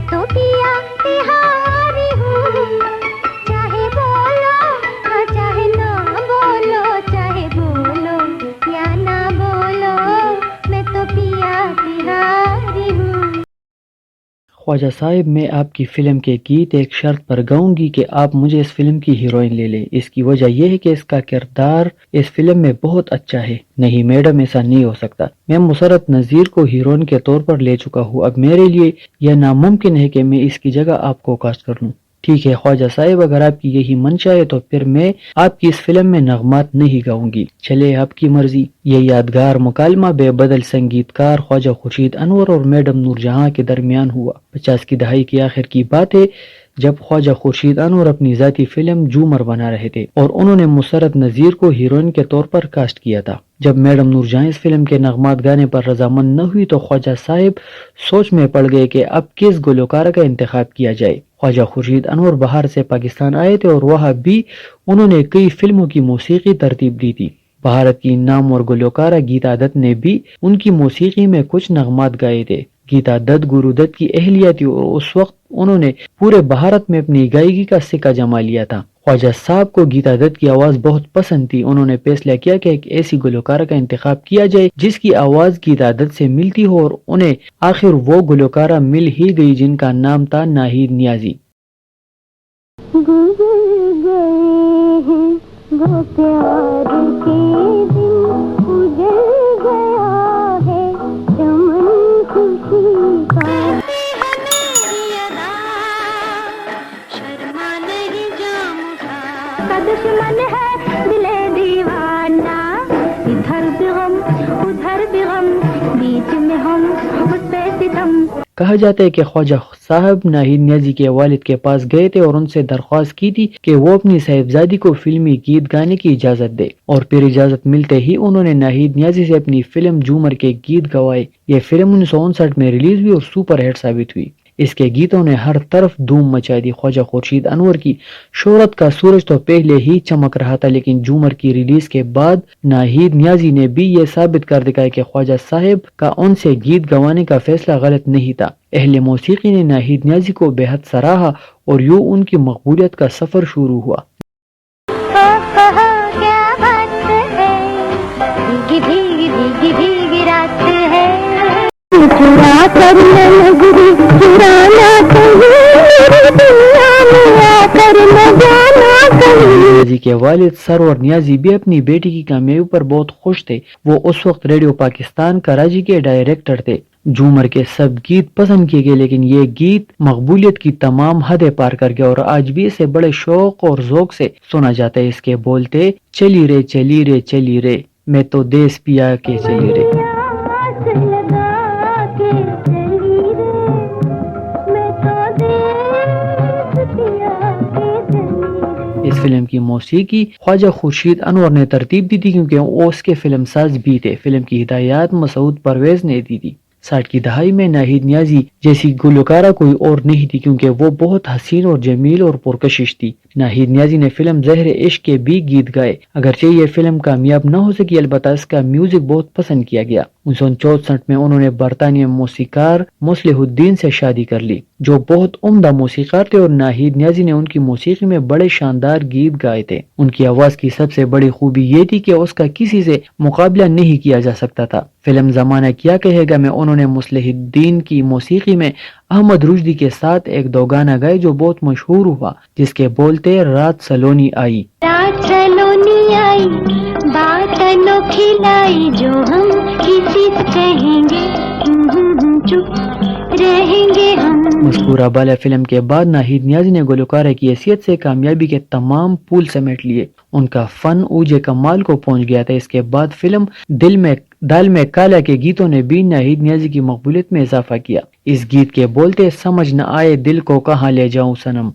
تو پیا تہاری ہوں، چاہے بولو چاہے نہ بولو، چاہے بولو یا نہ بولو، میں تو پیا تہاری ہوں۔ خواجہ صاحب میں آپ کی فلم کے گیت ایک شرط پر گاؤں گی کہ آپ مجھے اس فلم کی ہیروئن لے لیں۔ اس کی وجہ یہ ہے کہ اس کا کردار اس فلم میں بہت اچھا ہے۔ نہیں میڈم، ایسا نہیں ہو سکتا، میں مسرت نذیر کو ہیروئن کے طور پر لے چکا ہوں، اب میرے لیے یہ ناممکن ہے کہ میں اس کی جگہ آپ کو کاسٹ کر لوں۔ ٹھیک ہے خواجہ صاحب، اگر آپ کی یہی منشا ہے تو پھر میں آپ کی اس فلم میں نغمات نہیں گاؤں گی، چلے آپ کی مرضی۔ یہ یادگار مکالمہ بے بدل سنگیتکار خواجہ خورشید انور اور میڈم نور جہاں کے درمیان ہوا۔ 50 کی دہائی کے آخر کی بات ہے جب خواجہ خورشید انور اپنی ذاتی فلم جومر بنا رہے تھے اور انہوں نے مسرت نذیر کو ہیروئن کے طور پر کاسٹ کیا تھا۔ جب میڈم نور جہاں اس فلم کے نغمات گانے پر رضامند نہ ہوئی تو خواجہ صاحب سوچ میں پڑ گئے کہ اب کس گلوکارہ کا انتخاب کیا جائے۔ خواجہ خورشید انور باہر سے پاکستان آئے تھے اور وہاں بھی انہوں نے کئی فلموں کی موسیقی ترتیب دی تھی۔ بھارت کی نامور گلوکارہ گیتا دت نے بھی ان کی موسیقی میں کچھ نغمات گائے تھے۔ گیتا دت گرو دت کی اہلیہ تھی اور اس وقت انہوں نے پورے بھارت میں اپنی گائیکی کا سکہ جما لیا تھا۔ خواجہ صاحب کو گیتا دت کی آواز بہت پسند تھی، انہوں نے فیصلہ کیا کہ ایک ایسی گلوکارہ کا انتخاب کیا جائے جس کی آواز گیتا دت سے ملتی ہو، اور انہیں آخر وہ گلوکارہ مل ہی گئی جن کا نام تھا ناہید نیازی۔ گزر گئے ہیں وہ پیار کے دن، اجڑ گیا ہے چمن خوشی کا۔ دشمن ہے دل دیوانہ، ادھر بھی غم ادھر بھی غم، بیچ میں ہم اس پہ ستم۔ کہا جاتا ہے کہ خواجہ صاحب ناہید نیازی کے والد کے پاس گئے تھے اور ان سے درخواست کی تھی کہ وہ اپنی صاحبزادی کو فلمی گیت گانے کی اجازت دے، اور پھر اجازت ملتے ہی انہوں نے ناہید نیازی سے اپنی فلم جومر کے گیت گوائے۔ یہ فلم 1959 میں ریلیز ہوئی اور سپر ہٹ ثابت ہوئی۔ اس کے گیتوں نے ہر طرف دھوم مچا دی۔ خواجہ خورشید انور کی شہرت کا سورج تو پہلے ہی چمک رہا تھا، لیکن جومر کی ریلیز کے بعد ناہید نیازی نے بھی یہ ثابت کر دکھایا کہ خواجہ صاحب کا ان سے گیت گوانے کا فیصلہ غلط نہیں تھا۔ اہل موسیقی نے ناہید نیازی کو بے حد سراہا اور یوں ان کی مقبولیت کا سفر شروع ہوا۔ کیا بات ہے، بھیگی بھیگی بھیگی بھیگی رات ہے، چرا کر نہ گری چرانا کہیں، دنیا میں آ کر نہ جانا کہیں۔ نیازی کے والد سرور نیازی بھی اپنی بیٹی کی کامیابی پر بہت خوش تھے۔ وہ اس وقت ریڈیو پاکستان کراچی کے ڈائریکٹر تھے۔ جومر کے سب گیت پسند کیے گئے، لیکن یہ گیت مقبولیت کی تمام حدیں پار کر گیا اور آج بھی اسے بڑے شوق اور ذوق سے سنا جاتا ہے۔ اس کے بولتے چلی رے چلی رے چلی رے، میں تو دیس پیا کے چلی رے۔ اس فلم کی موسیقی خواجہ خورشید انور نے ترتیب دی تھی کیونکہ وہ اس کے فلم ساز بھی تھے۔ فلم کی ہدایات مسعود پرویز نے دی تھی۔ 60 کی دہائی میں ناہید نیازی جیسی گلوکارہ کوئی اور نہیں تھی کیونکہ وہ بہت حسین اور جمیل اور پرکشش تھی۔ ناہید نیازی نے فلم زہر عشق کے بھی گیت گائے، اگرچہ یہ فلم کامیاب نہ ہو سکی، البتہ اس کا میوزک بہت پسند کیا گیا۔ 1964 میں انہوں نے برطانوی موسیقار مصلح الدین سے شادی کر لی جو بہت عمدہ موسیقار تھے، اور ناہید نیازی نے ان کی موسیقی میں بڑے شاندار گیت گائے تھے۔ ان کی آواز کی سب سے بڑی خوبی یہ تھی کہ اس کا کسی سے مقابلہ نہیں کیا جا سکتا تھا۔ فلم زمانہ کیا کہے گا میں انہوں نے مصلح الدین کی موسیقی میں احمد رشدی کے ساتھ ایک دو گانا گائے جو بہت مشہور ہوا، جس کے بولتے رات سلونی آئی، رات سلونی آئی، بات انوکھی لائی، جو ہم کسی سے کہیں گے چپ رہیں گے ہم۔ مذکورہ بالا فلم کے بعد ناہید نیازی نے گلوکارہ کی حیثیت سے کامیابی کے تمام پھول سمیٹ لیے۔ ان کا فن اوج کمال کو پہنچ گیا تھا۔ اس کے بعد فلم دل میں کالا کے گیتوں نے بھی ناہید نیازی کی مقبولیت میں اضافہ کیا۔ اس گیت کے بولتے سمجھ نہ آئے دل کو کہاں لے جاؤں صنم،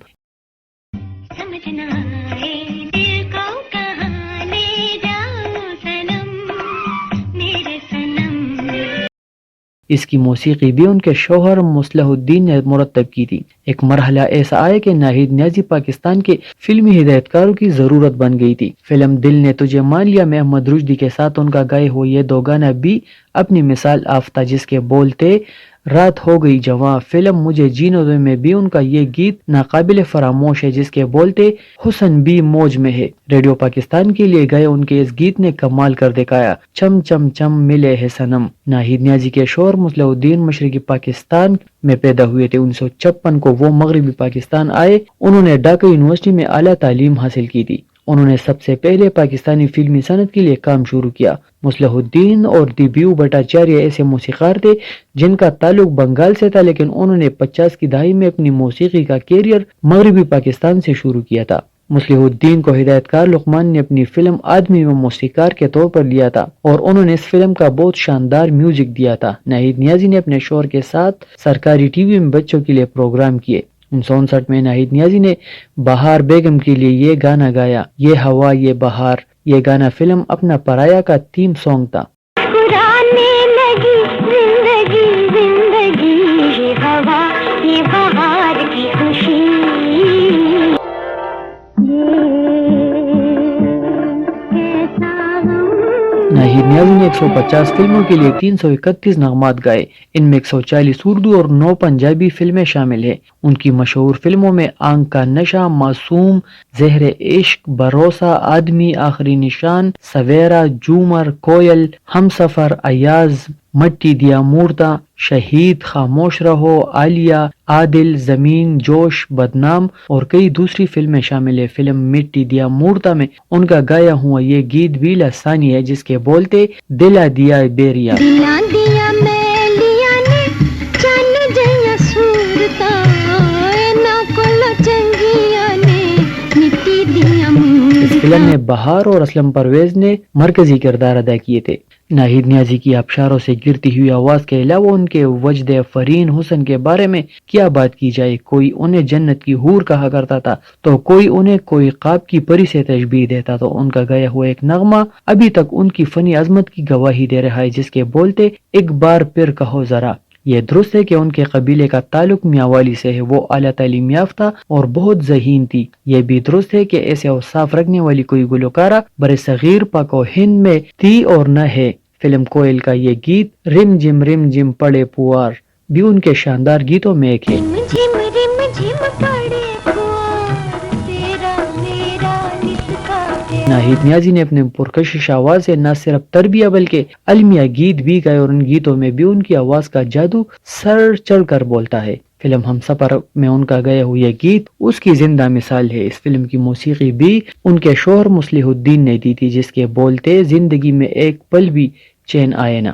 اس کی موسیقی بھی ان کے شوہر مصلح الدین نے مرتب کی تھی۔ ایک مرحلہ ایسا آیا کہ ناہید نیازی پاکستان کے فلمی ہدایتکاروں کی ضرورت بن گئی تھی۔ فلم دل نے تجھے مان لیا میں احمد رشدی کے ساتھ ان کا گائے ہوئے یہ دو گانا بھی اپنی مثال آفتہ، جس کے بولتے رات ہو گئی جواں فلم مجھے جینے دو میں بھی ان کا یہ گیت ناقابل فراموش ہے جس کے بولتے حسن بھی موج میں ہے. ریڈیو پاکستان کے لیے گئے ان کے اس گیت نے کمال کر دکھایا. چم چم چم ملے ہے سنم. ناہید نیازی کے شوہر مصلح الدین مشرقی پاکستان میں پیدا ہوئے تھے. 1956 کو وہ مغربی پاکستان آئے. انہوں نے ڈھاکہ یونیورسٹی میں اعلیٰ تعلیم حاصل کی تھی. انہوں نے سب سے پہلے پاکستانی فلمی صنعت کے لیے کام شروع کیا. مصلح الدین اور دیبیو بھٹاچاریہ ایسے موسیقار تھے جن کا تعلق بنگال سے تھا، لیکن انہوں نے 50 کی دہائی میں اپنی موسیقی کا کیریئر مغربی پاکستان سے شروع کیا تھا. مصلح الدین کو ہدایت کار لقمان نے اپنی فلم آدمی میں موسیقار کے طور پر لیا تھا اور انہوں نے اس فلم کا بہت شاندار میوزک دیا تھا. ناہید نیازی نے اپنے شوہر کے ساتھ سرکاری ٹی وی میں بچوں کے لیے پروگرام کیے. 1959 میں ناہید نیازی نے بہار بیگم کے لیے یہ گانا گایا. یہ ہوا یہ بہار. یہ گانا فلم اپنا پرایا کا تھیم سانگ تھا. پرانے لگی زندگی زندگی یہ ہوا یہ بہار کی خوشی. ناہید نیازی نے 150 فلموں کے لیے 331 نغمات گائے. ان میں 140 اردو اور 9 پنجابی فلمیں شامل ہیں. ان کی مشہور فلموں میں آنکھ کا نشہ، معصوم، زہر عشق، بھروسہ، آدمی، آخری نشان، سویرا، جومر، کوئل، ہم سفر، ایاز، مٹی دیا مورتا، شہید، خاموش رہو، عالیہ، عادل، زمین، جوش، بدنام اور کئی دوسری فلمیں شامل ہیں. فلم مٹی دیا مورتا میں ان کا گایا ہوا یہ گیت بھی لسانی ہے جس کے بولتے دلا دیا بیریا. دلا دیا میں لیا نے چل جیا سورتا نا کل چنگیا نے مٹی دیا اس فلم میں بہار اور اسلم پرویز نے مرکزی کردار ادا کیے تھے. ناہید نیازی کی آبشاروں سے گرتی ہوئی آواز کے علاوہ ان کے وجد فرین حسن کے بارے میں کیا بات کی جائے. کوئی انہیں جنت کی حور کہا کرتا تھا تو کوئی انہیں کوئی خواب کی پری سے تشبیہ دیتا. تو ان کا گایا ہوا ایک نغمہ ابھی تک ان کی فنی عظمت کی گواہی دے رہا ہے جس کے بولتے ایک بار پھر کہو ذرا. یہ درست ہے کہ ان کے قبیلے کا تعلق میاوالی سے ہے. وہ اعلیٰ تعلیم یافتہ اور بہت ذہین تھی. یہ بھی درست ہے کہ ایسے اوصاف رکھنے والی کوئی گلوکارہ برصغیر پاک و ہند میں تھی اور نہ ہے. فلم کوئل کا یہ گیت رم جم پڑے پوار بھی ان کے شاندار گیتوں میں ایک ہے. جھم رم جھم پڑے پوار تیرا میرا نسکا ہے. ناہید نیازی نے اپنے پرکشش آواز سے نہ صرف تربیہ بلکہ المیہ گیت بھی گائے اور ان گیتوں میں بھی ان کی آواز کا جادو سر چڑھ کر بولتا ہے. فلم ہم سفر میں ان کا گایا ہوا یہ گیت اس کی زندہ مثال ہے. اس فلم کی موسیقی بھی ان کے شوہر مصلح الدین نے دی تھی جس کے بولتے زندگی میں ایک پل بھی چین آئے نا.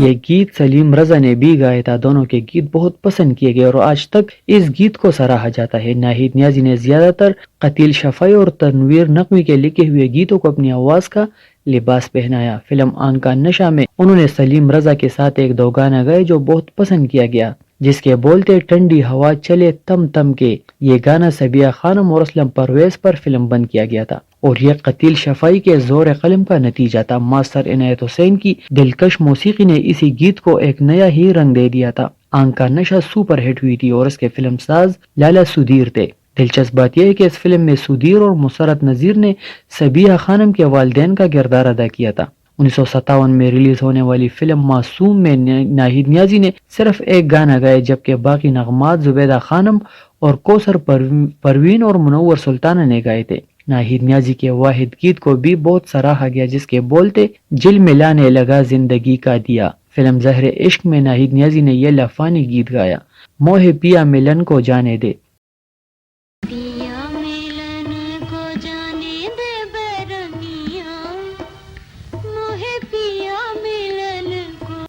یہ گیت سلیم رضا نے بھی گایا تھا. دونوں کے گیت بہت پسند کیے گئے اور آج تک اس گیت کو سراہا جاتا ہے. ناہید نیازی نے زیادہ تر قتیل شفائی اور تنویر نقوی کے لکھے ہوئے گیتوں کو اپنی آواز کا لباس پہنایا. فلم آنکھ کا نشہ میں انہوں نے سلیم رضا کے ساتھ ایک دو گانا گائے جو بہت پسند کیا گیا جس کے بولتے ٹھنڈی ہوا چلے تم تم کے. یہ گانا سبیہ خانم اور اسلم پرویز پر فلم بند کیا گیا تھا اور یہ قتیل شفائی کے زور قلم کا نتیجہ تھا. ماسٹر عنایت حسین کی دلکش موسیقی نے اسی گیت کو ایک نیا ہی رنگ دے دیا تھا. آنکھ کا نشہ سپر ہٹ ہوئی تھی اور اس کے فلم ساز لالا سدھیر تھے. دلچسپ بات یہ ہے کہ اس فلم میں سدھیر اور مسرت نذیر نے سبیہ خانم کے والدین کا کردار ادا کیا تھا. 1957 میں ریلیز ہونے والی فلم معصوم میں ناہید نیازی نے صرف ایک گانا گائے جبکہ باقی نغمات زبیدہ خانم اور کوثر پروین اور منور سلطانہ نے گائے تھے. ناہید نیازی کے واحد گیت کو بھی بہت سراہا گیا جس کے بولتے جل ملانے لگا زندگی کا دیا. فلم زہر عشق میں ناہید نیازی نے یہ لافانی گیت گایا. موہ پیا ملن کو جانے دے.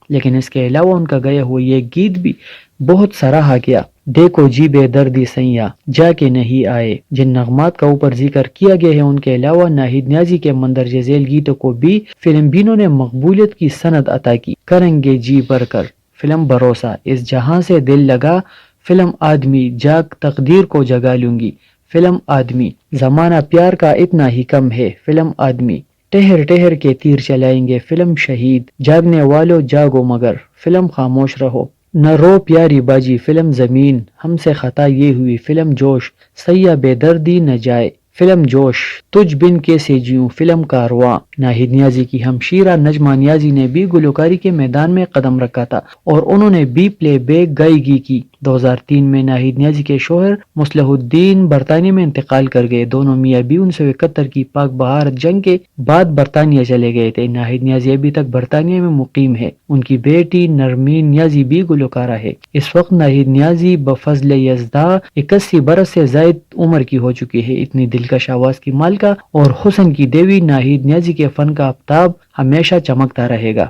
لیکن اس کے علاوہ ان کا گایا ہوا یہ گیت بھی بہت سراہا گیا. دیکھو جی بے دردی سیاں جا کے نہیں آئے. جن نغمات کا اوپر ذکر کیا گیا ہے ان کے علاوہ ناہید نیازی کے مندرجہ ذیل گیتوں کو بھی فلم بینوں نے مقبولیت کی سند عطا کی. کریں گے جی بھر کر فلم بھروسہ. اس جہاں سے دل لگا فلم آدمی. جاگ تقدیر کو جگا لوں گی فلم آدمی. زمانہ پیار کا اتنا ہی کم ہے فلم آدمی. ٹہر ٹہر کے تیر چلائیں گے فلم شہید. جاگنے والو جاگو مگر فلم خاموش رہو. نہ رو پیاری باجی فلم زمین. ہم سے خطا یہ ہوئی فلم جوش. سیاہ بے دردی نہ جائے فلم جوش، تجھ بن کیسے جیوں فلم کارواں۔ ناہید نیازی کی ہمشیرہ نجمہ نیازی نے بھی گلوکاری کے میدان میں قدم رکھا تھا اور انہوں نے بھی پلے بیک گائیگی کی۔ 2003 میں ناہید نیازی کے شوہر مصلح الدین برطانیہ میں انتقال کر گئے۔ دونوں میاں بیوی 1971 کی پاک بہار جنگ کے بعد برطانیہ چلے گئے تھے۔ ناہید نیازی ابھی تک برطانیہ میں مقیم ہے۔ ان کی بیٹی نرمین نیازی بھی گلوکارہ ہے۔ اس وقت ناہید نیازی بفضل یزداں 81 برس سے زائد عمر کی ہو چکی ہے۔ اتنی دلکش آواز کی مالکہ اور حسن کی دیوی ناہید نیازی کے فن کا آفتاب ہمیشہ چمکتا رہے گا۔